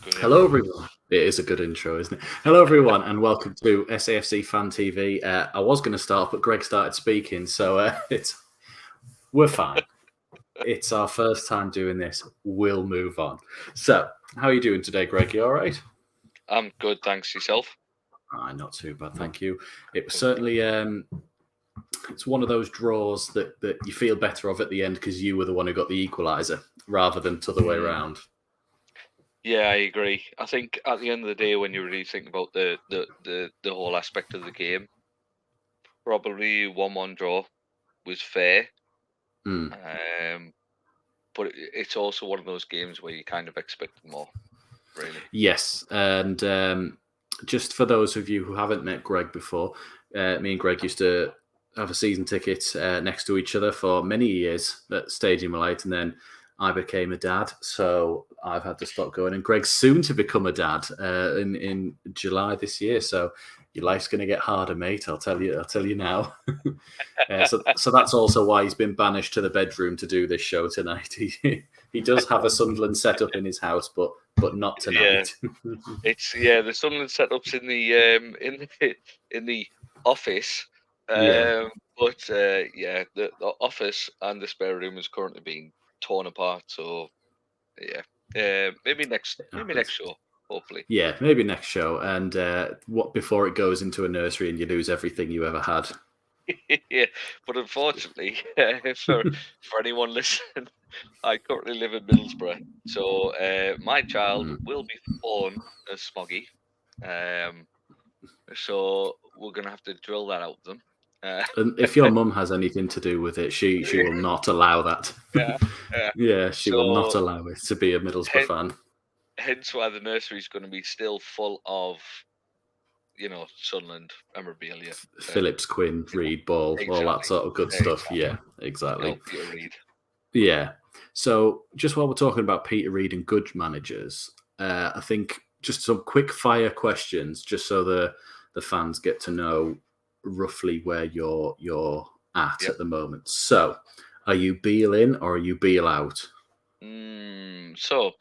Good Hello, intro. everyone. It is a good intro, isn't it? Hello, everyone, and welcome to SAFC Fan TV. I was going to start, but Greg started speaking, so we're fine. It's our first time doing this. We'll move on. So, how are you doing today, Greg? You all right? I'm good, thanks yourself. Not too bad, thank you. It was Good, good. certainly it's one of those draws that you feel better of at the end because you were the one who got the equaliser rather than the other way Mm, around. yeah, I agree. I think at the end of the day, when you really think about the whole aspect of the game, probably 1-1 draw was fair. Mm. But it's also one of those games where you kind of expect more, really. Yes, and just for those of you who haven't met Greg before, me and Greg used to have a season ticket next to each other for many years at Stadium Light, and then I became a dad, so I've had to stop going. And Greg's soon to become a dad in July this year, so your life's going to get harder, mate. I'll tell you. I'll tell you now. So that's also why he's been banished to the bedroom to do this show tonight. He does have a Sunderland setup in his house, but not Yeah, tonight. it's the Sunderland setups in the office. Yeah. The office and the spare room is currently being torn apart. So yeah, maybe next Happens. show, hopefully. Yeah, maybe next show. And what before it goes into a nursery and you lose everything you ever had. Yeah, but unfortunately, for anyone listening, I currently live in Middlesbrough, so my child Mm. will be born as Smoggy. Um, so we're gonna have to drill that out of them. Uh, And if your mum has anything to do with it, she will not allow that. yeah, yeah. Yeah, she will not So allow it to be a Middlesbrough hen- fan. hence why the nursery is going to be still full of Sunderland memorabilia and Phillips, Quinn, Reed, Ball, all that exactly, sort of good stuff. exactly. Yeah, exactly. Peter Reid. Yeah. So just while we're talking about Peter Reid and good managers, I think just some quick fire questions, just so the fans get to know roughly where you're at Yep. the moment. So, are you Beale in or are you Beale out? So,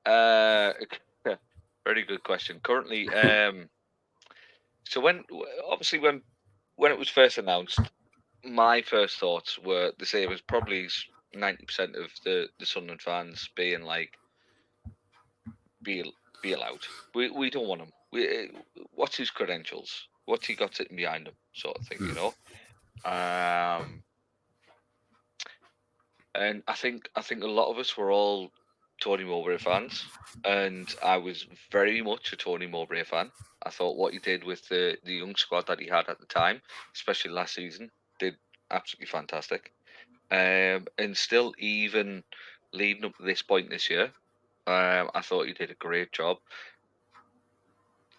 uh, very good question. Currently, so obviously when it was first announced, my first thoughts were the same as probably 90% of the Sunderland fans being like, be allowed. We don't want him. What's his credentials? What's he got sitting behind him? Sort of thing, Hmm. Um, and I think a lot of us were all Tony Mowbray fans, and I was very much a Tony Mowbray fan. I thought what he did with the young squad that he had at the time, especially last season, did absolutely fantastic. And still, even leading up to this point this year, I thought he did a great job.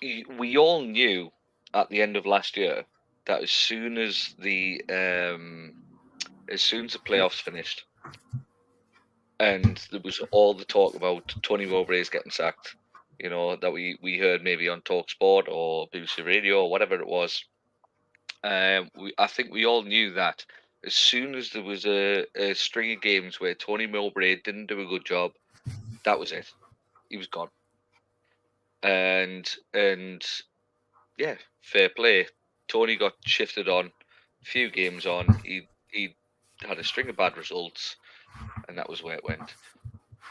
We all knew at the end of last year that as soon as the playoffs finished, and there was all the talk about Tony Mowbray's getting sacked, that we heard maybe on Talk Sport or BBC Radio or whatever it was. I think we all knew that as soon as there was a string of games where Tony Mowbray didn't do a good job, that was it. He was gone. And yeah, fair play. Tony got shifted on, few games on. He had a string of bad results, and that was where it went.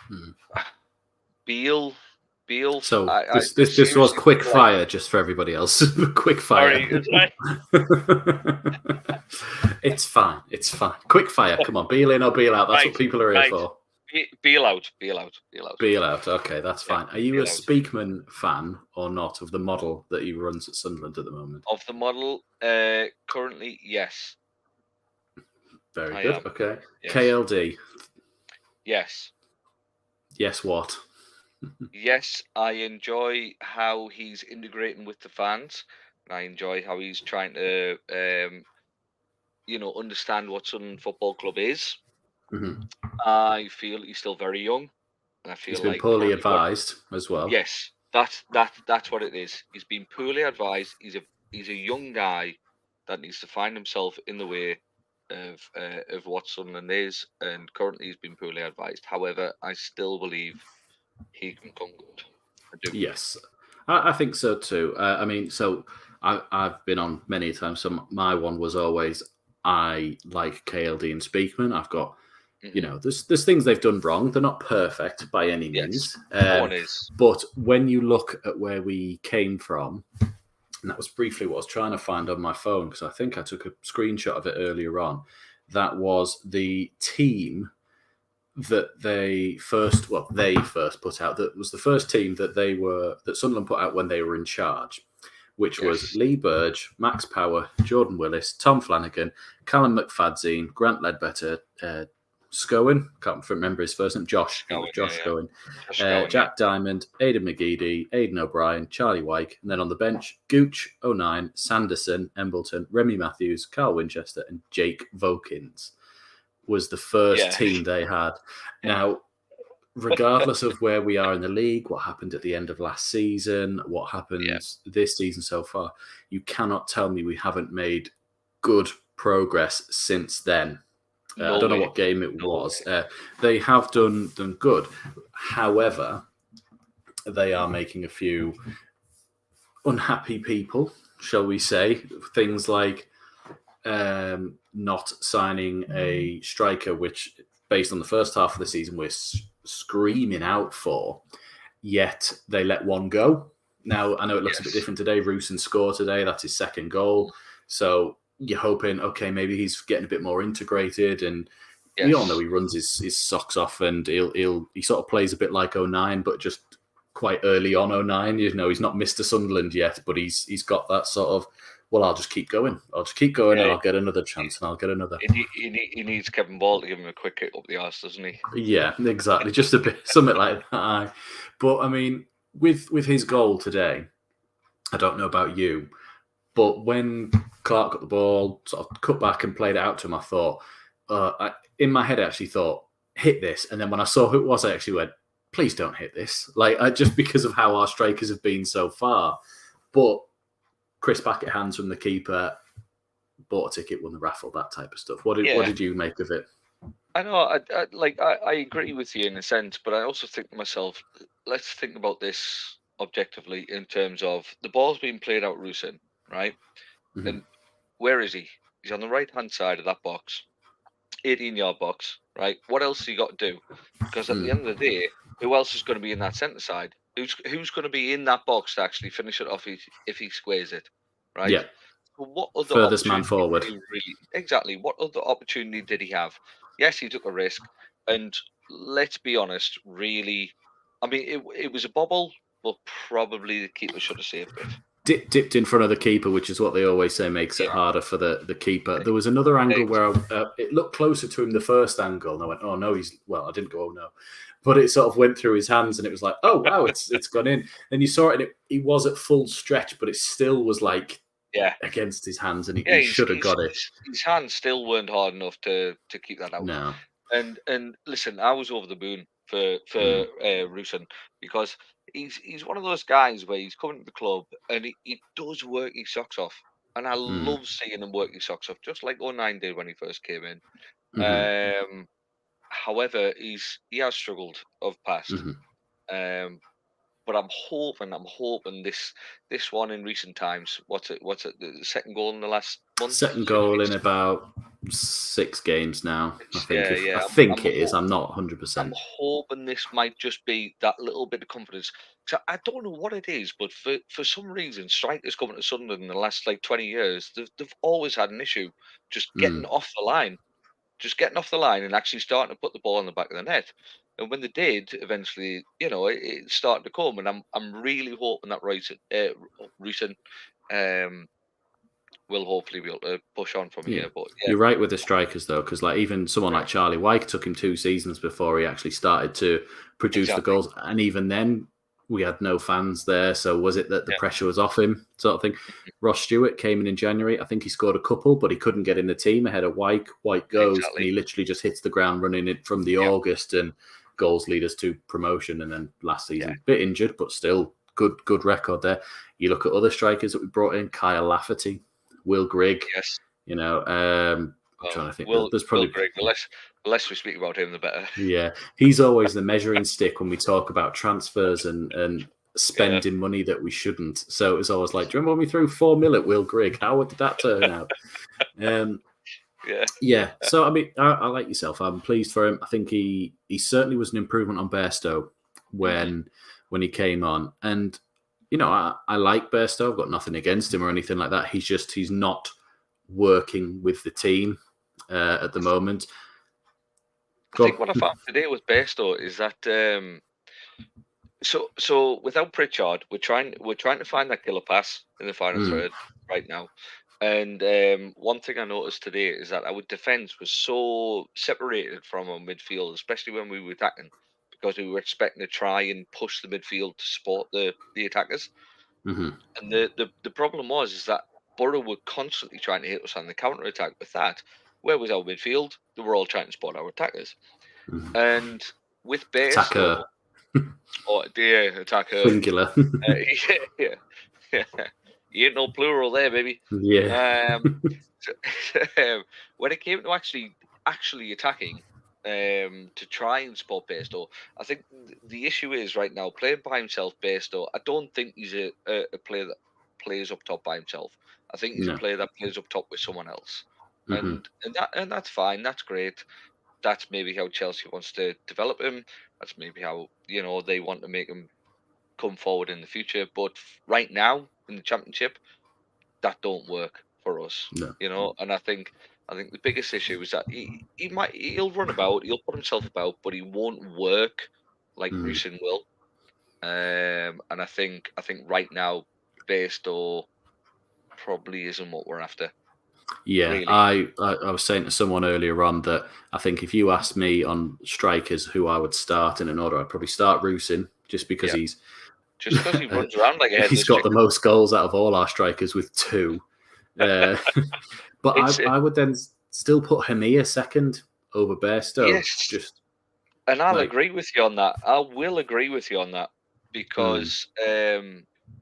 Hmm. Beale, Beale. So I this this was seriously quick feel like, fire just for everybody else. Quick fire. sorry, it's like It's fine. It's fine. Quick fire. Come on, Beale in or Beale out. That's right, what people are here right. for. Beale out, Beale out, Beale out. Beale out. Okay, that's Yeah, fine. Are you a Beale out. Speakman fan or not of the model that he runs at Sunderland at the moment? Of the model, currently, yes, Very I good. am. Okay. Yes, KLD. yes, Yes, what? yes. I enjoy how he's integrating with the fans. And I enjoy how he's trying to, understand what Sunderland Football Club is. Mhm. I feel he's still very young, and I He's feel been like poorly currently what. advised as well. Yes, that's what it is. He's been poorly advised. He's a young guy that needs to find himself in the way of what Sunderland is, and currently he's been poorly advised. However, I still believe he can come good. Yes, I think so too. I mean, so I've been on many times. So my one was always I like KLD and Speakman. I've got, there's things they've done wrong. They're not perfect by any means. No one is. But when you look at where we came from, and that was briefly what I was trying to find on my phone because I think I took a screenshot of it earlier on. That was the team that they first put out. That was the first team that Sunderland put out when they were in charge, which was Lee Burge, Max Power, Jordan Willis, Tom Flanagan, Callum McFadzine, Grant Ledbetter, Scowen, can't remember his first name, Josh Scowen, Jack Diamond, Aidan McGeady, Aidan O'Brien, Charlie Wyke, and then on the bench, Gooch, 09, Sanderson, Embleton, Remy Matthews, Carl Winchester, and Jake Vokins was the first team they had. Now, regardless of where we are in the league, what happened at the end of last season, what happened this season so far, you cannot tell me we haven't made good progress since then. I don't know what game it was. They have done good. However, they are making a few unhappy people, shall we say. Things like not signing a striker, which, based on the first half of the season, we're screaming out for, yet they let one go. Now, I know it looks a bit different today. Rusin scored today. That's his second goal. So you're hoping, okay, maybe he's getting a bit more integrated, and we all know he runs his socks off, and he sort of plays a bit like 09, but just quite early on 09. He's not Mr. Sunderland yet, but he's got that sort of, well, I'll just keep going. And I'll get another chance, and I'll get another. He needs Kevin Ball to give him a quick kick up the arse, doesn't he? Yeah, exactly. Just a bit, something like that. But I mean, with his goal today, I don't know about you, but when Clark got the ball, sort of cut back and played it out to him, I thought, in my head, I actually thought, hit this. And then when I saw who it was, I actually went, please don't hit this. Just because of how our strikers have been so far. But Chris Packett hands from the keeper, bought a ticket, won the raffle, that type of stuff. What did you make of it? I know, I agree with you in a sense, but I also think to myself, let's think about this objectively in terms of the ball's being played out Rusin, right? Mm-hmm. And where is he? He's on the right-hand side of that box, 18-yard box, right? What else has he got to do? Because at the end of the day, who else is going to be in that centre side? Who's going to be in that box to actually finish it off if he squares it, right? Yeah. So what other furthest man forward? Exactly. What other opportunity did he have? Yes, he took a risk, and let's be honest, really, I mean, it was a bobble, but probably the keeper should have saved it. Dipped in front of the keeper, which is what they always say makes it harder for the keeper. There was another angle where it looked closer to him the first angle, and I went, oh no, I didn't go, oh no. But it sort of went through his hands, and it was like, oh wow, it's gone in. Then you saw it, and he was at full stretch, but it still was like against his hands, and he should have got it. His hands still weren't hard enough to keep that out. No. And listen, I was over the moon for Rusin, because he's one of those guys where he's coming to the club and he does work his socks off, and I love seeing him work his socks off, just like 09 did when he first came in. However, he has struggled of past. But I'm hoping this one in recent times. What's it? The second goal in the last month? Second goal in about 6 games now. I think it is. I'm not 100%. I'm hoping this might just be that little bit of confidence. So I don't know what it is, but for some reason, strikers coming to Sunderland in the last 20 years, they've always had an issue just getting off the line. Just getting off the line and actually starting to put the ball in the back of the net. And when they did, eventually, it started to come. And I'm really hoping that Rusin will hopefully be able to push on from here. But you're right with the strikers though, because even someone like Charlie Wyke took him 2 seasons before he actually started to produce the goals, and even then we had no fans there. So was it that the pressure was off him, sort of thing? Ross Stewart came in January. I think he scored a couple, but he couldn't get in the team ahead of Wyke. Wyke goes, and he literally just hits the ground running it from the August, and goals lead us to promotion. And then last season, a bit injured, but still good record there. You look at other strikers that we brought in: Kyle Lafferty, Will Grigg. Yes. I'm trying to think. There's probably Will Grigg. The less we speak about him, the better. Yeah, he's always the measuring stick when we talk about transfers and spending money that we shouldn't. So it was always like, do you remember when we threw 4 mil at Will Grigg? How did that turn out? Yeah. So I mean, I like yourself. I'm pleased for him. I think he certainly was an improvement on Bairstow when he came on. And you know, I like Bairstow. I've got nothing against him or anything like that. He's not working with the team at the moment. I think what I found today with Bairstow is that so without Pritchard, we're trying to find that killer pass in the final third right now. And one thing I noticed today is that our defence was so separated from our midfield, especially when we were attacking, because we were expecting to try and push the midfield to support the attackers. Mm-hmm. And the problem was is that Borough were constantly trying to hit us on the counter attack. With that, where was our midfield? They were all trying to support our attackers. Mm-hmm. And with Attacker. or dear attacker, singular. yeah. You ain't no plural there, baby. Yeah. When it came to actually attacking, to try and spot Bairstow, I think the issue is right now playing by himself. Bairstow, I don't think he's a player that plays up top by himself. I think he's a player that plays up top with someone else, and that's fine. That's great. That's maybe how Chelsea wants to develop him. That's maybe how they want to make him come forward in the future. But right now in the Championship, that don't work for us. No. And I think the biggest issue is that he'll run about, he'll put himself about, but he won't work like Rusin will. And I think right now, Bairstow probably isn't what we're after. Yeah, Really. I was saying to someone earlier on that I think if you asked me on strikers who I would start in an order, I'd probably start Rusin just because he runs around like a headless he's got chicken. the most goals out of all our strikers with 2. But I would then still put Hamia second over Bairstow. Yes, and I'll agree with you on that. I will agree with you on that because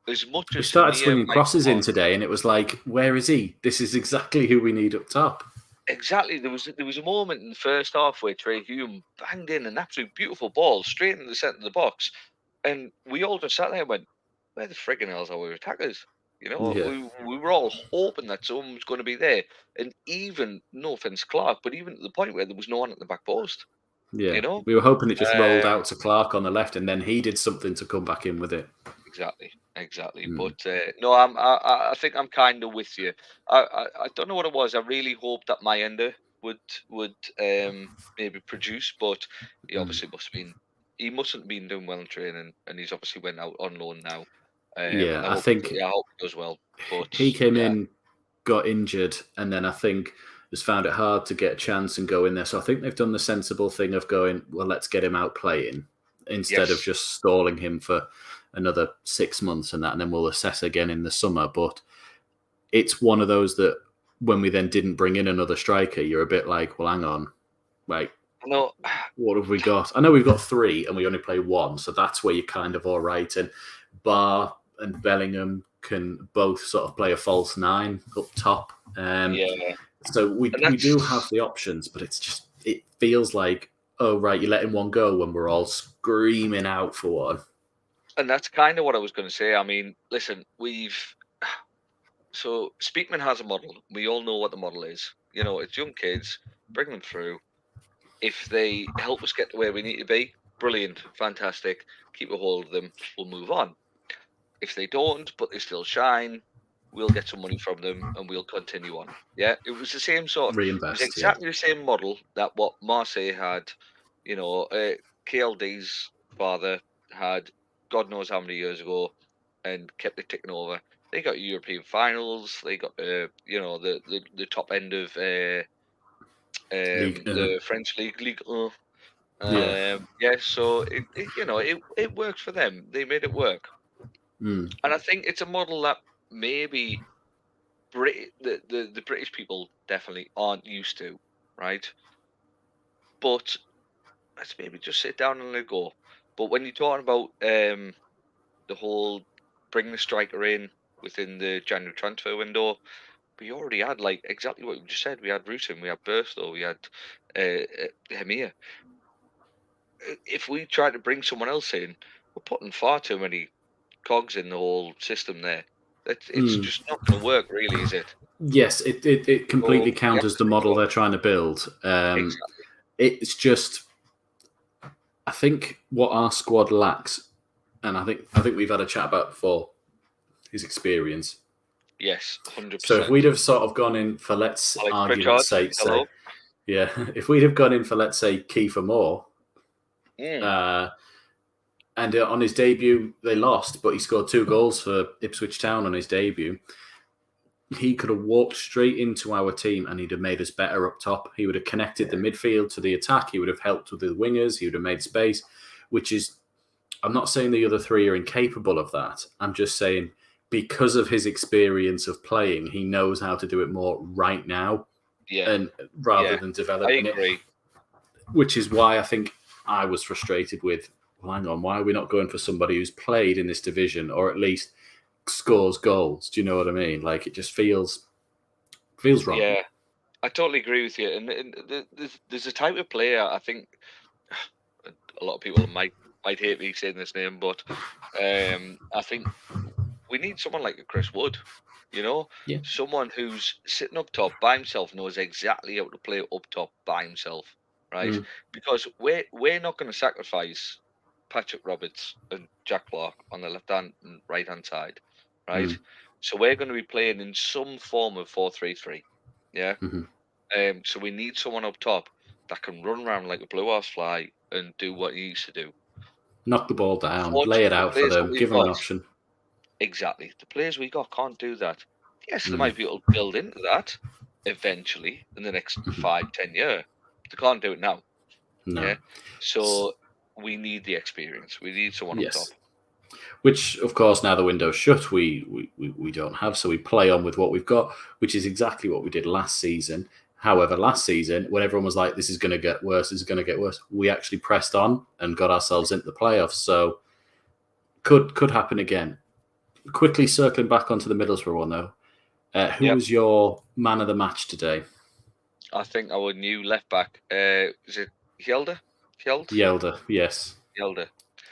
as much we as started Hamia swinging might crosses come in on, today, and it was like, where is he? This is exactly who we need up top. exactly. There was a moment in the first half where Trey Hume banged in an absolute beautiful ball straight in the centre of the box, and we all just sat there and went, "Where the friggin' hell's our attackers?" We were all hoping that someone was going to be there, and even no offense, Clark, but even to the point where there was no one at the back post. Yeah, we were hoping it just rolled out to Clark on the left, and then he did something to come back in with it. Exactly. But no, I think I'm kind of with you. I don't know what it was. I really hoped that my ender would maybe produce, but he obviously he mustn't have been doing well in training, and he's obviously went out on loan now. Yeah, and I think I hope he does well. But he came in, got injured, and then I think has found it hard to get a chance and go in there. So I think they've done the sensible thing of going, well, let's get him out playing instead of just stalling him for another 6 months and that, and then we'll assess again in the summer. But it's one of those that when we then didn't bring in another striker, you're a bit like, well, hang on, like, no, what have we got? I know we've got 3 and we only play 1, so that's where you're kind of all right. And Barr and Bellingham can both sort of play a false 9 up top. So we do have the options, but it feels like, oh, right, you're letting one go when we're all screaming out for one. And that's kind of what I was going to say. I mean, listen, so Speakman has a model. We all know what the model is. It's young kids, bring them through. If they help us get to where we need to be, brilliant, fantastic. Keep a hold of them. We'll move on. If they don't, but they still shine, we'll get some money from them and we'll continue on. Yeah, it was the same sort. Reinvest. It was exactly the same model that what Marseille had. KLD's father had, God knows how many years ago, and kept it ticking over. They got European finals. They got the top end of the French League 1. So it worked for them. They made it work, and I think it's a model that maybe the British people definitely aren't used to, right? But let's maybe just sit down and let it go. But when you're talking about the whole bring the striker in within the January transfer window, we already had like exactly what you just said. We had Rusin, we had Burstow, we had Hemir. If we try to bring someone else in, we're putting far too many cogs in the whole system there. It's just not going to work, really, is it? Yes, it completely So we have counters to the think model about they're trying to build. exactly. It's just, I think what our squad lacks, and I think we've had a chat about before, is experience. Yes, So if 100%. we'd have sort of gone in for, let's Alex Pritchard, argument's sake, say, hello. yeah, if we'd have gone in for, let's say, Kiefer Moore, and on his debut they lost, but he scored 2 goals for Ipswich Town on his debut. He could have walked straight into our team and he'd have made us better up top. He would have connected the midfield to the attack. He would have helped with the wingers. He would have made space, which is, I'm not saying the other 3 are incapable of that. I'm just saying because of his experience of playing, he knows how to do it more right now, Yeah, and rather yeah, than I developing it, agree. which is why I think I was frustrated with, well, hang on, why are we not going for somebody who's played in this division or at least scores goals? Do you know what I mean? Like, it just feels wrong. Yeah, I totally agree with you. And, there's a type of player I think a lot of people might hate me saying this name, but I think we need someone like a Chris Wood. You know, Yeah. someone who's sitting up top by himself, knows exactly how to play up top by himself, right? Because we're not going to sacrifice Patrick Roberts and Jack Clark on the left hand and right hand side, right? So we're going to be playing in some form of 4-3-3. Yeah. So we need someone up top that can run around like a blue horse fly and do what he used to do. Knock the ball down, lay it Unfortunately, the out for players that them, we've give them an got, option. exactly, the players we got can't do that. Yes, they might be able to build into that eventually in the next 5-10 years. They can't do it now. No. Yeah. So we need the experience. We need someone up top. Yes. Which, of course, now the window's shut, we don't have. So we play on with what we've got, which is exactly what we did last season. However, last season, when everyone was like, this is going to get worse, this is going to get worse, we actually pressed on and got ourselves into the playoffs. So could happen again. Quickly circling back onto the Middlesbrough one, though. Who was your man of the match today? I think our new left back, is it Hjelde? Yelder, yes. Hjelde.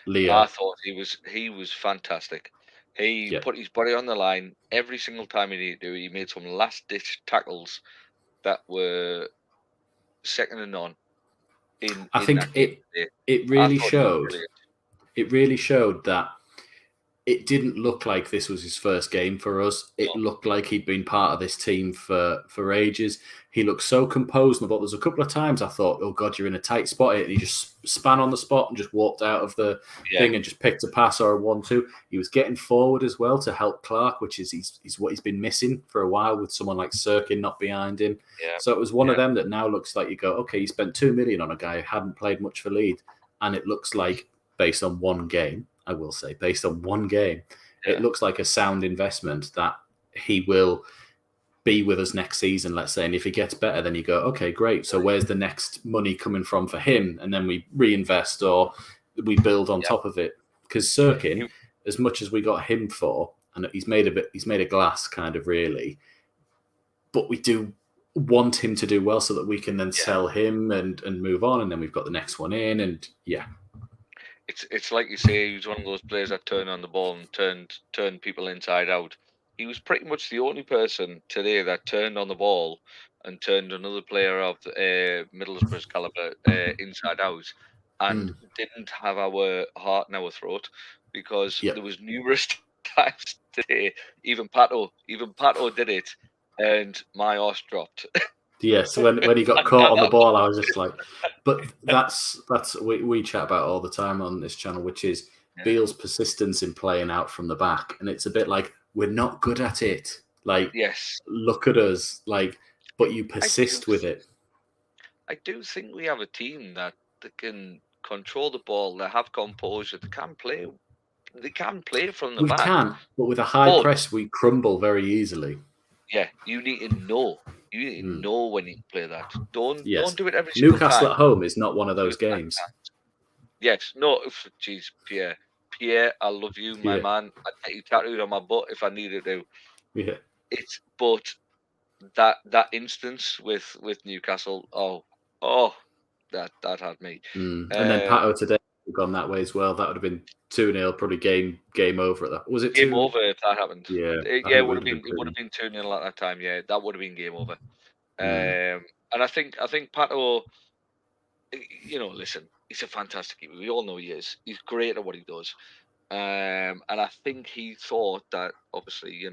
Leo. I thought he was fantastic. He put his body on the line every single time he needed to. He made some last ditch tackles that were second to none I in think that game today. it I really thought he was showed. brilliant. It really showed that it didn't look like this was his first game for us. It No. looked like he'd been part of this team for ages. He looked so composed. But there's a couple of times I thought, oh God, you're in a tight spot here. And he just span on the spot and just walked out of the thing and just picked a pass or a 1-2. He was getting forward as well to help Clark, which is he's what he's been missing for a while with someone like Sirkin not behind him. Yeah. So it was one of them that now looks like you go, okay, he spent $2 million on a guy who hadn't played much for Leeds. And it looks like, based on one game, I will say, based on one game, it looks like a sound investment that he will be with us next season, let's say. And if he gets better, then you go, okay, great. So where's the next money coming from for him? And then we reinvest or we build on top of it. Because Sirkin, as much as we got him for, and he's made a glass kind of really, but we do want him to do well so that we can then sell him and move on. And then we've got the next one in. And It's like you say, he was one of those players that turned on the ball and turned people inside out. He was pretty much the only person today that turned on the ball and turned another player of Middlesbrough's caliber inside out, and didn't have our heart in our throat, because there was numerous times today. Even Pato did it, and my arse dropped. Yes, when he got caught on the ball, I was just like, but that's we chat about all the time on this channel, which is Beale's persistence in playing out from the back, and it's a bit like we're not good at it. Like, look at us, like, but you persist with it. I do think we have a team that can control the ball, they have composure, they can play. They can play from the We back. can, but with a high press, we crumble very easily. Yeah, you need to know. You need to know when you play that. Don't do it every single Newcastle time. at home is not one of those games. Yes, no, jeez, Pierre, I love you, my man. I'd get you tattooed on my butt if I needed to. Yeah, But that instance with Newcastle, that had me. And then Pato today gone that way as well. That would have been 2-0, probably game over at that. Was it game 2? over if that happened. Yeah, I Yeah, think it would have been pretty. 2-0 at that time. Yeah, that would have been game over. Mm. And I think Pato, listen, he's a fantastic keeper. We all know he is. He's great at what he does. And I think he thought that obviously, he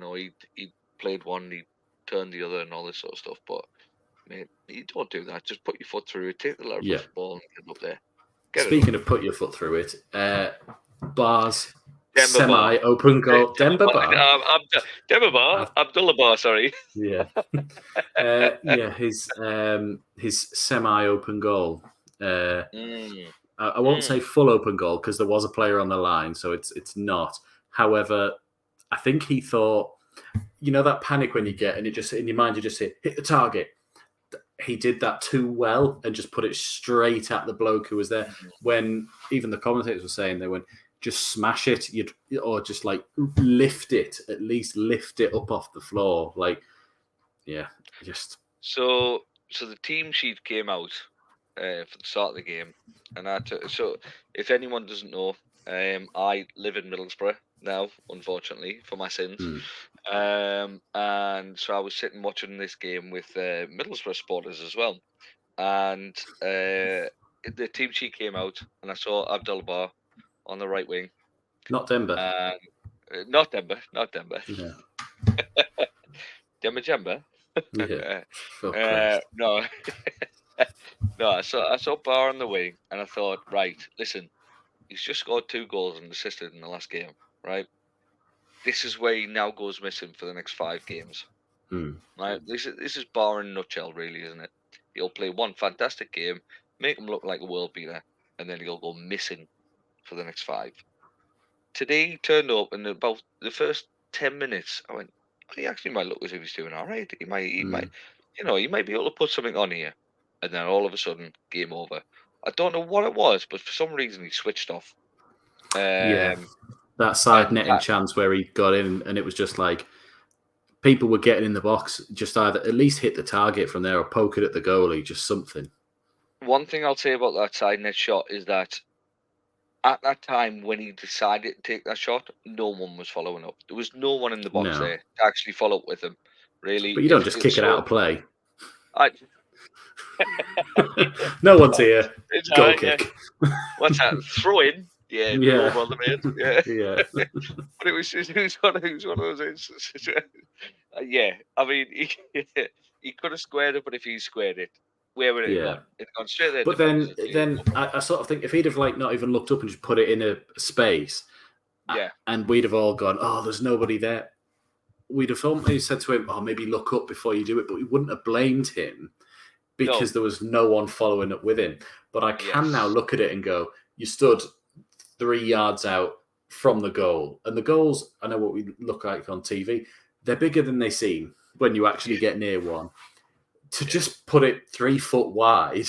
played one, he turned the other, and all this sort of stuff. But mate, you don't do that. Just put your foot through it, take the level Yeah. of the ball, and get up there. Speaking of put your foot through it, Bar's Demba Ba. semi-open goal. Demba Ba. Demba Ba. Abdullah Ba. Sorry. Yeah. His semi-open goal. I won't say full open goal because there was a player on the line, so it's not. However, I think he thought, that panic when you get and it just in your mind you just say hit the target. He did that too well and just put it straight at the bloke who was there. When even the commentators were saying they went, just smash it, or just like lift it, at least lift it up off the floor. Like, yeah, just. So the team sheet came out for the start of the game, and so if anyone doesn't know, I live in Middlesbrough now, unfortunately for my sins. And so I was sitting watching this game with Middlesbrough supporters as well, and the team sheet came out, and I saw Abdullah Ba on the right wing. Not Denver. Not Denver. Yeah. Demba. Yeah. No. No, I saw Bar on the wing, and I thought, right, listen, he's just scored 2 goals and assisted in the last game, right? This is where he now goes missing for the next 5 games. Right? This is Bar in a nutshell, really, isn't it? He'll play one fantastic game, make him look like a world beater, and then he'll go missing for the next 5. Today he turned up, and about the first 10 minutes, I went, oh, he actually might look as if he's doing all right. He might, he might be able to put something on here. And then all of a sudden, game over. I don't know what it was, but for some reason he switched off. That side netting chance where he got in, and it was just like people were getting in the box, just either at least hit the target from there or poke it at the goalie, just something. One thing I'll say about that side net shot is that at that time when he decided to take that shot, no one was following up. There was no one in the box there to actually follow up with him. Really, but you don't just kick it out of play. No one's here. Goal kick. What's that? Throw in? Yeah. Yeah. But it was one of those. Yeah. I mean, he could have squared it, but if he squared it, where would it have gone? It'd gone straight there. But then I sort of think if he'd have not even looked up and just put it in a space, and we'd have all gone, oh, there's nobody there. We'd have said to him, oh, maybe look up before you do it, but we wouldn't have blamed him because there was no one following up with him. But I can now look at it and go, you stood 3 yards out from the goal. And the goals, I know what we look like on TV, they're bigger than they seem when you actually get near one. To just put it 3 foot wide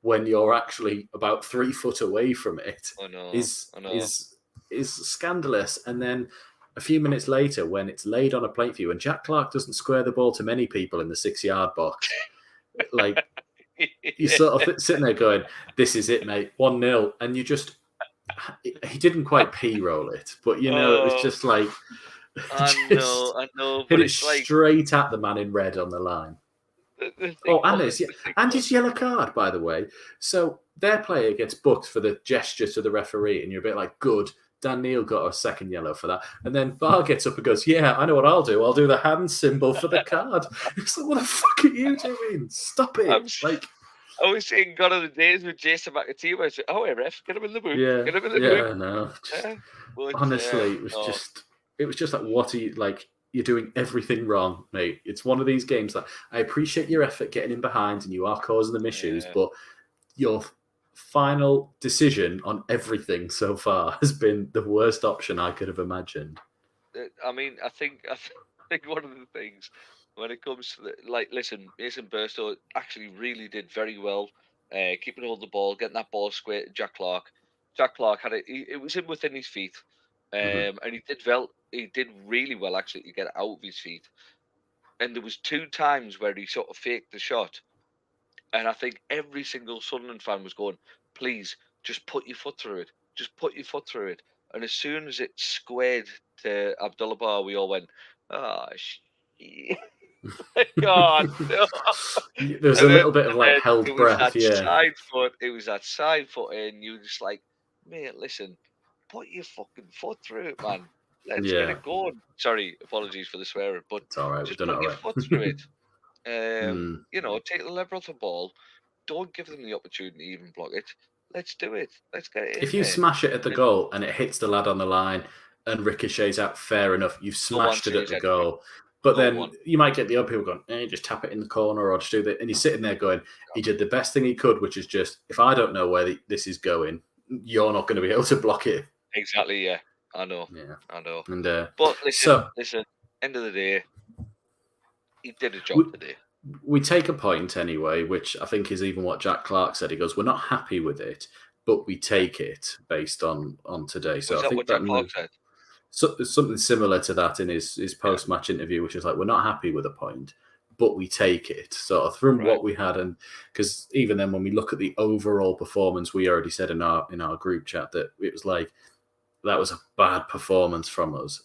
when you're actually about 3 foot away from it is scandalous. And then a few minutes later, when it's laid on a plate for you, and Jack Clark doesn't square the ball to many people in the 6-yard box, like you sort of sitting there going, "This is it, mate, 1-0," and you just. He didn't quite p-roll it, but it was just like I know, hit it straight at the man in red on the line. And his yellow card, by the way. So their player gets booked for the gesture to the referee, and you're a bit like, good. Dan Neil got a second yellow for that. And then Bar gets up and goes, yeah, I know what I'll do. I'll do the hand symbol for the card. It's like, what the fuck are you doing? Stop it. I was saying gone are the days with Jason McAtee where I said, oh, hey, ref, get him in the boot. Get him in the boot. No. Honestly, it was just like, what are you, like, you're doing everything wrong, mate. It's one of these games that I appreciate your effort getting in behind and you are causing them issues, but your final decision on everything so far has been the worst option I could have imagined. I mean, I think one of the things when it comes to listen, Mason Burstow actually really did very well, keeping hold of the ball, getting that ball square to Jack Clark. Jack Clark had it; it was in within his feet, and he did well. He did really well actually to get it out of his feet. And there was 2 times where he sort of faked the shot, and I think every single Sunderland fan was going, "Please, just put your foot through it. just put your foot through it. And as soon as it squared to Abdullah Bar, we all went, ah, God, no. There's a little bit of like held It was breath, that yeah. side foot. It was that side foot, and you were just like, mate, listen, put your fucking foot through it, man. Let's get Yeah, it going. Sorry, apologies for the swearing, but it's all right. We've just done it put all your right. foot through it. Mm. You know, take the lever off the ball. Don't give them the opportunity to even block it. Let's do it. Let's get it in If you there. smash it at the goal and it hits the lad on the line and ricochets out, fair enough. You've No one smashed it at sees the anything. goal. But No then one. you might get the other people going, just tap it in the corner or just do that. And you're sitting there going, he did the best thing he could, which is just, if I don't know where this is going, you're not going to be able to block it. Exactly, yeah. I know. Yeah. I know. And But listen, end of the day, he did a job today. We take a point anyway, which I think is even what Jack Clark said. He goes, we're not happy with it, but we take it based on today. So Was I that think what Jack Clark said? something similar to that in his post-match interview, which is like, we're not happy with a point, but we take it sort of from what we had. And because even then, when we look at the overall performance, we already said in our group chat that it was like, that was a bad performance from us,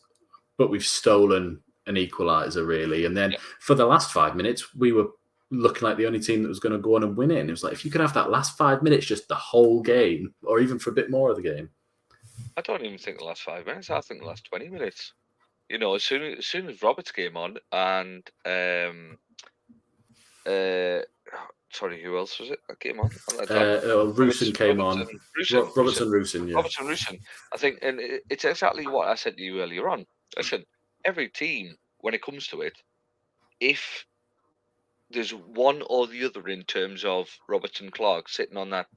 but we've stolen an equaliser, really. And then for the last 5 minutes, we were looking like the only team that was going to go on and win it. And it was like, if you could have that last 5 minutes, just the whole game, or even for a bit more of the game. I don't even think the last 5 minutes. I think the last 20 minutes. You know, as soon as Roberts came on, and sorry, who else was it that came on? Rusin came on. Robertson, Rusin, yeah. Robertson, Rusin. I think, and it's exactly what I said to you earlier on. Listen, every team, when it comes to it, if there's one or the other in terms of Robertson Clark sitting on that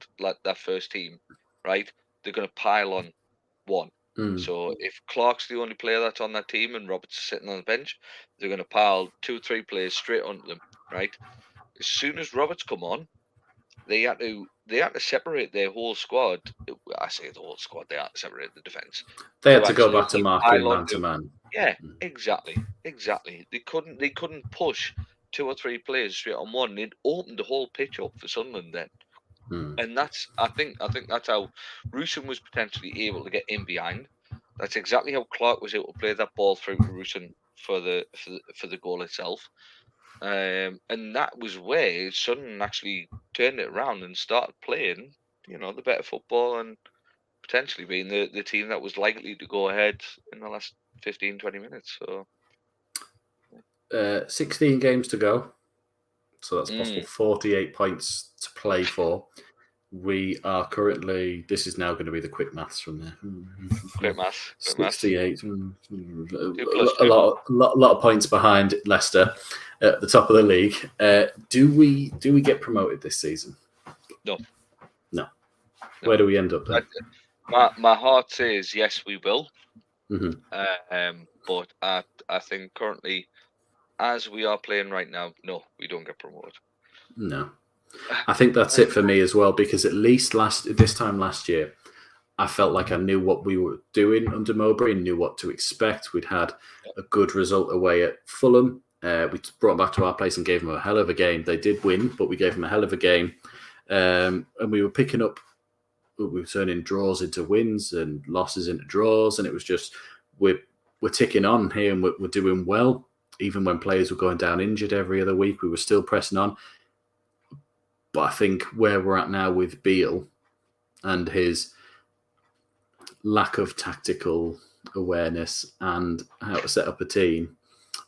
first team, right? They're going to pile on one. So if Clark's the only player that's on that team and Roberts is sitting on the bench, they're going to pile 2-3 players straight onto them, right? As soon as Roberts come on, they had to separate their whole squad. I say the whole squad. They had to separate the defense. They had to go back to marking man to man. Yeah, exactly. They couldn't push 2 or 3 players straight on one. It opened the whole pitch up for Sunderland then. And I think that's how Rusin was potentially able to get in behind. That's exactly how Clark was able to play that ball through to Rusin for the goal itself. And that was where Sunderland actually turned it around and started playing, you know, the better football and potentially being the team that was likely to go ahead in the last 15, 20 minutes. So 16 games to go. So that's possible 48 points to play for. We are currently, this is now going to be the quick maths from there. Quick maths. 68. A lot of points behind Leicester at the top of the league. Do we get promoted this season? No. Where do we end up then? My heart says yes, we will. Mm-hmm. But I think currently, as we are playing right now, no, we don't get promoted. No. I think that's it for me as well, because at least this time last year, I felt like I knew what we were doing under Mowbray and knew what to expect. We'd had a good result away at Fulham. We brought them back to our place and gave them a hell of a game. They did win, but we gave them a hell of a game. And we were picking up, we were turning draws into wins and losses into draws. And it was just, we're ticking on here and we're doing well. Even when players were going down injured every other week, we were still pressing on. But I think where we're at now with Beale and his lack of tactical awareness and how to set up a team.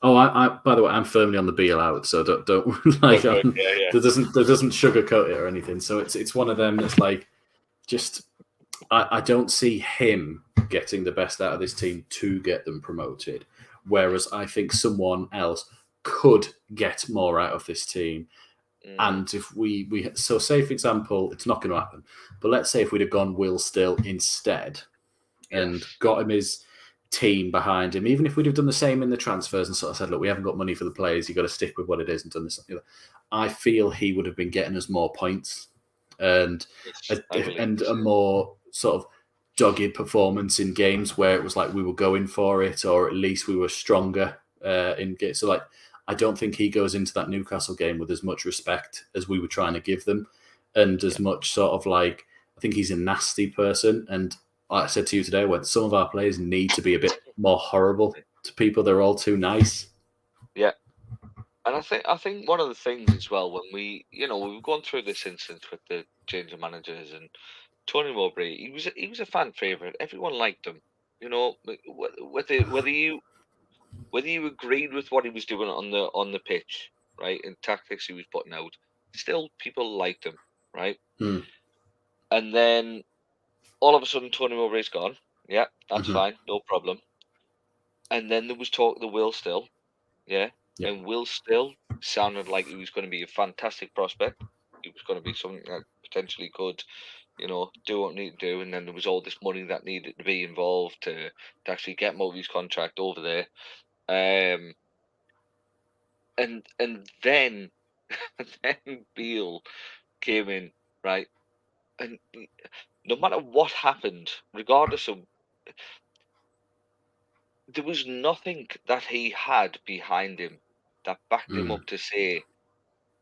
Oh, I by the way, I'm firmly on the Beale out, so don't like there doesn't sugarcoat it or anything. So it's one of them that's like, just I don't see him getting the best out of this team to get them promoted. Whereas I think someone else could get more out of this team. And if we so say, for example, it's not going to happen, but let's say if we'd have gone Will Still instead and got him his team behind him, even if we'd have done the same in the transfers and sort of said, look, we haven't got money for the players, you've got to stick with what it is and done this. I feel he would have been getting us more points and a more sort of dogged performance in games where it was like we were going for it, or at least we were stronger in games. So like, I don't think he goes into that Newcastle game with as much respect as we were trying to give them, and as much sort of like, I think he's a nasty person, and like I said to you today, when some of our players need to be a bit more horrible to people. They're all too nice. Yeah. And I think one of the things as well, when we've gone through this instance with the change of managers, and Tony Mowbray, he was a fan favourite. Everyone liked him. Whether you agreed with what he was doing on the pitch, right, and tactics he was putting out, still people liked him, right? Hmm. And then all of a sudden, Tony Mowbray's gone. Yeah, that's Mhm. fine, no problem. And then there was talk of the Will Still, yeah, Yep. and Will Still sounded like he was going to be a fantastic prospect. He was going to be something that potentially could, do what he needed to do. And then there was all this money that needed to be involved to actually get Mowbray's contract over there. And then then Beale came in, right? And no matter what happened, regardless of, there was nothing that he had behind him that backed him up to say,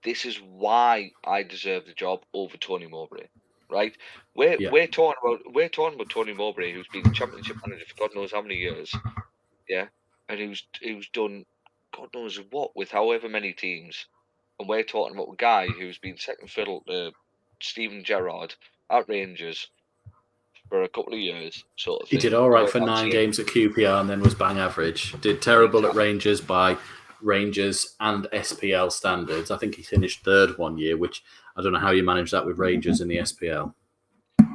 this is why I deserve the job over Tony Mowbray, right? Yeah. We're talking about Tony Mowbray, who's been championship manager for God knows how many years, yeah, and he was done God knows what with however many teams, and we're talking about a guy who's been second fiddle to Steven Gerrard at Rangers for a couple of years, sort of He did thing. all And right we're for not 9 saying games at QPR and then was bang average. Did terrible at exactly, Rangers by Rangers and SPL standards. I think he finished 3rd one year, which I don't know how you manage that with Rangers in the SPL.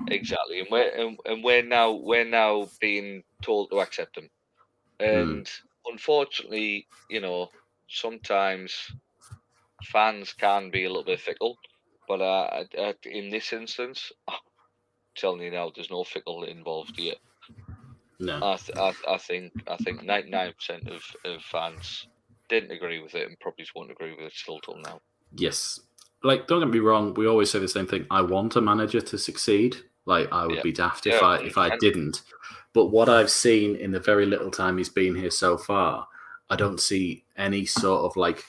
exactly, and we're now being told to accept him. Mm. And unfortunately, sometimes fans can be a little bit fickle. But in this instance, I'm telling you now, there's no fickle involved here. No. I think 99% of fans didn't agree with it and probably won't agree with it still till now. Yes. Like, don't get me wrong, we always say the same thing. I want a manager to succeed. Like, I would Yeah, be daft yeah, if I 100%. didn't. But what I've seen in the very little time he's been here so far, I don't see any sort of like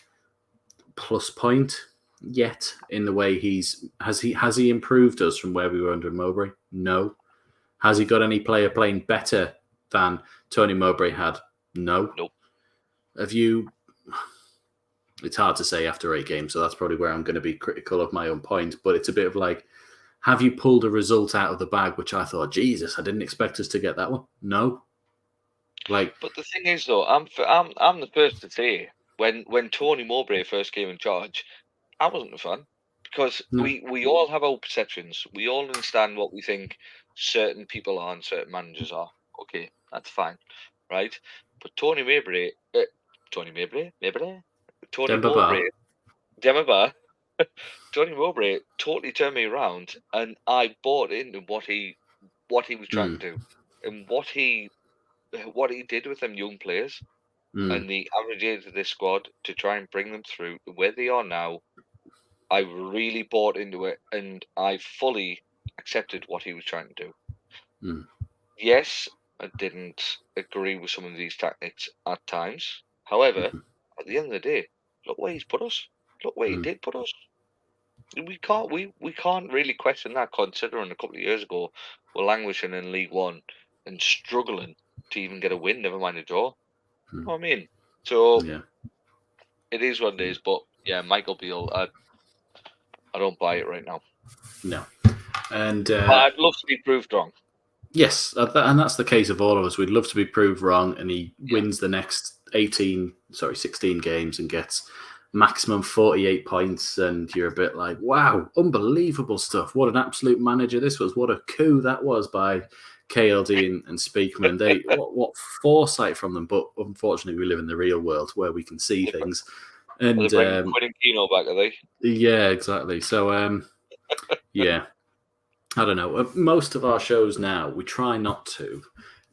plus point yet in the way has he improved us from where we were under Mowbray? No. Has he got any player playing better than Tony Mowbray had? No. Nope. Have you? It's hard to say after 8 games, so that's probably where I'm going to be critical of my own point. But it's a bit of like, have you pulled a result out of the bag, which I thought, Jesus, I didn't expect us to get that one? No. Like, But the thing is, though, I'm the first to say when Tony Mowbray first came in charge, I wasn't a fan because no. we all have our perceptions. We all understand what we think certain people are and certain managers are. Okay, that's fine, right? But Tony Demba Ba. Mowbray, Demba, Tony Mowbray totally turned me around, and I bought into what he was trying to do and what he did with them young players and the average age of this squad to try and bring them through to where they are now. I really bought into it and I fully accepted what he was trying to do. Mm. Yes, I didn't agree with some of these tactics at times. However, at the end of the day, look where he's put us. Look where he did put us. We can't really question that considering a couple of years ago we're languishing in League One and struggling to even get a win, never mind a draw. You know what I mean? So Yeah. it is what it is, but yeah, Michael Beale, I don't buy it right now. No. And But I'd love to be proved wrong. yes, and that's the case of all of us. We'd love to be proved wrong, and he Yeah. wins the next 16 games and gets maximum 48 points, and you're a bit like, wow, unbelievable stuff. What an absolute manager this was. What a coup that was by KLD and Speakman. What foresight from them, but unfortunately we live in the real world where we can see things. Are they And bringing Quinn and Keno back, are they? yeah, exactly. So yeah. I don't know. Most of our shows now, we try not to,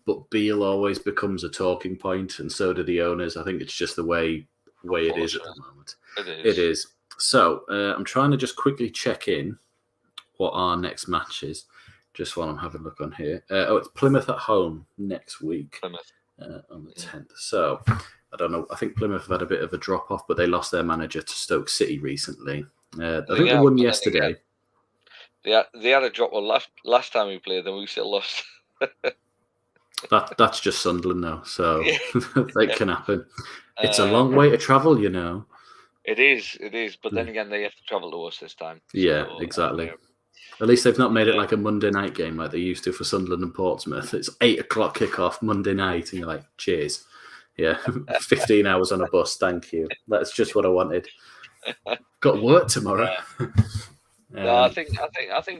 but Beale always becomes a talking point, and so do the owners. I think it's just the way it is at the moment. It is. So I'm trying to just quickly check in what our next match is, just while I'm having a look on here. It's Plymouth at home next week Plymouth. on the 10th. So I don't know. I think Plymouth have had a bit of a drop off, but they lost their manager to Stoke City recently. I think they won yesterday. They had a drop on last time we played, and we still lost. That's just Sunderland now, so Yeah. that can happen. It's a long way to travel, you know. It is. But then again, they have to travel to us this time. Yeah, So, exactly. At least they've not made it yeah. like a Monday night game like they used to for Sunderland and Portsmouth. It's 8 o'clock kickoff Monday night, and you're like, cheers. Yeah, 15 hours on a bus. Thank you. That's just what I wanted. Got work tomorrow. No, I think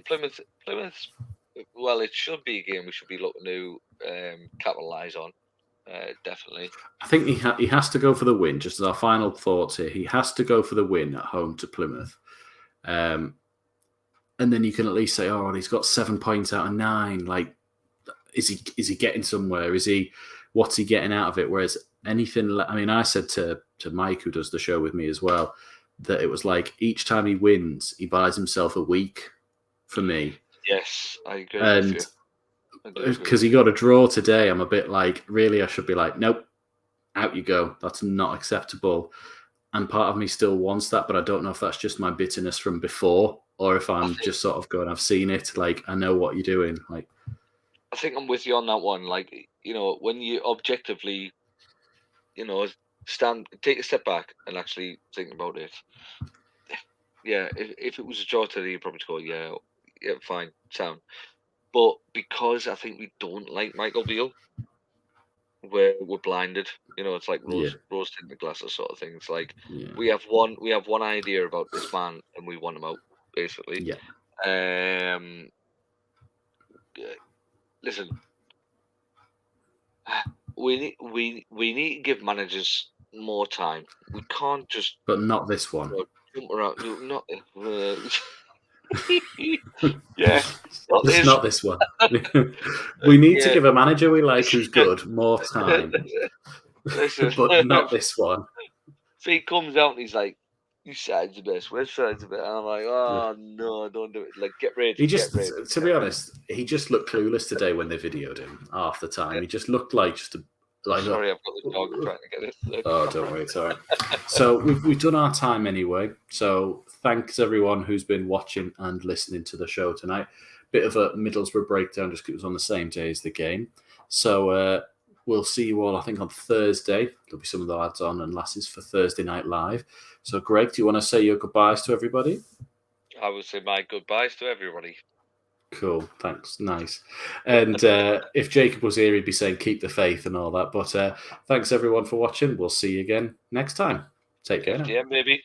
Plymouth. Well, it should be a game we should be looking to capitalise on. Definitely. I think he has to go for the win. Just as our final thoughts here, he has to go for the win at home to Plymouth. And then you can at least say, oh, he's got 7 points out of 9. Like, is he getting somewhere? What's he getting out of it? Whereas anything, I mean, I said to Mike, who does the show with me as well, that it was like each time he wins, he buys himself a week. For me, yes, I agree. And because he got a draw today, I'm a bit like, really, I should be like, nope, out you go. That's not acceptable. And part of me still wants that, but I don't know if that's just my bitterness from before, or if I'm just sort of going, I've seen it, like I know what you're doing. Like, I think I'm with you on that one. Like, you know, when you objectively, you know, take a step back and actually think about it. Yeah, if it was a draw today, you'd probably go, yeah, fine, sound. But because I think we don't like Michael Beale, we're blinded. You know, it's like rose tinted glasses sort of thing. It's like we have one idea about this man and we want him out, basically. Yeah. Listen, we need to give managers more time. We can't just. But not this one. Jump around. Not. Yeah. Not this one. We need to give a manager we like who's good more time. Listen, but not this one. So he comes out and he's like, "You side's the best. Which side's the best?" And I'm like, "Oh no, don't do it. Like, get rid." To be honest, he just looked clueless today when they videoed him half the time. Yeah. He just looked like Sorry, I've got the dog trying to get it. Oh, don't worry, sorry. So we've done our time anyway. So thanks everyone who's been watching and listening to the show tonight. Bit of a Middlesbrough breakdown just because it was on the same day as the game. So we'll see you all, I think, on Thursday. There'll be some of the lads on and lasses for Thursday Night Live. So Greg, do you want to say your goodbyes to everybody? I will say my goodbyes to everybody. Cool, thanks, nice. And if Jacob was here, he'd be saying keep the faith and all that. But thanks everyone for watching. We'll see you again next time. Take care now. Yeah, maybe.